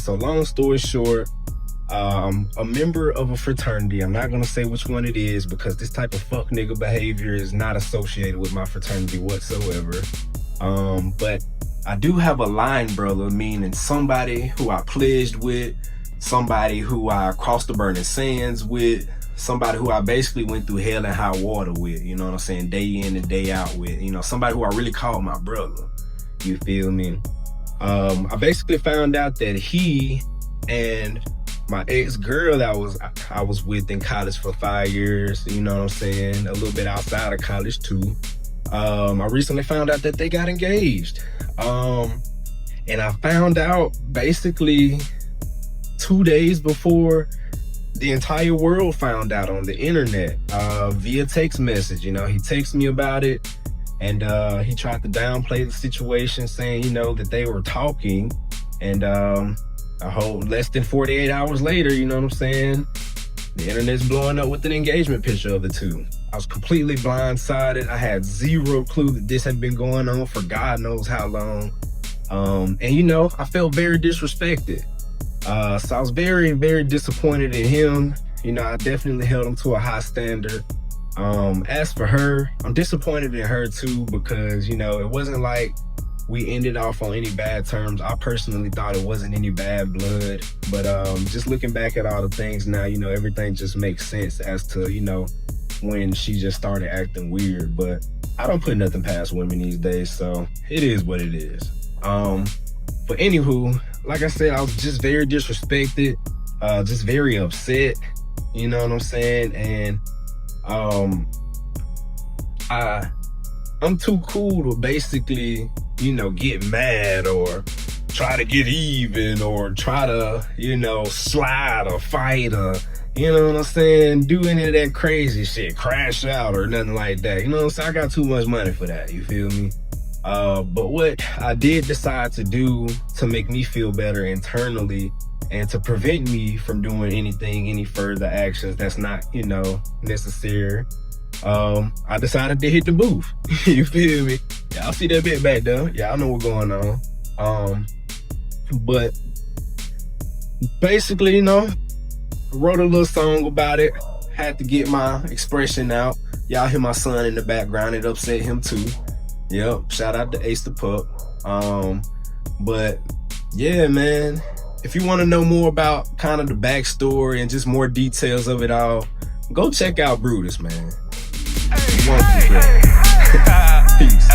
So long story short, a member of a fraternity, I'm not gonna say which one it is because this type of fuck nigga behavior is not associated with my fraternity whatsoever. But I do have a line brother, meaning somebody who I pledged with, somebody who I crossed the burning sands with, somebody who I basically went through hell and high water with, you know what I'm saying, day in and day out with, you know, somebody who I really called my brother, you feel me? I basically found out that he and my ex-girl that I was with in college for 5 years, you know what I'm saying, a little bit outside of college too. I recently found out that they got engaged. And I found out basically 2 days before the entire world found out on the internet, via text message. You know, he texted me about it, and he tried to downplay the situation, saying, you know, that they were talking, and a whole less than 48 hours later, you know what I'm saying, the internet's blowing up with an engagement picture of the two. I was completely blindsided. I had zero clue that this had been going on for God knows how long. And you know, I felt very disrespected. So I was very, very disappointed in him. You know, I definitely held him to a high standard. As for her, I'm disappointed in her too, because, you know, it wasn't like we ended off on any bad terms. I personally thought it wasn't any bad blood, but just looking back at all the things now, you know, everything just makes sense as to, you know, when she just started acting weird. But I don't put nothing past women these days, so it is what it is. But anywho, like I said, I was just very disrespected, just very upset, you know what I'm saying? And I'm too cool to basically, you know, get mad or try to get even or try to, you know, slide or fight or, you know what I'm saying, do any of that crazy shit, crash out or nothing like that. You know what I'm saying? I got too much money for that, you feel me? But what I did decide to do to make me feel better internally and to prevent me from doing any further actions that's not, you know, necessary, I decided to hit the booth. You feel me? Y'all see that bit back there? Y'all know what's going on. But basically, you know, wrote a little song about it. Had to get my expression out. Y'all hear my son in the background. It upset him too. Yep, shout out to Ace the Pup. But yeah, man, if you want to know more about kind of the backstory and just more details of it all, go check out Brutus, man. Peace.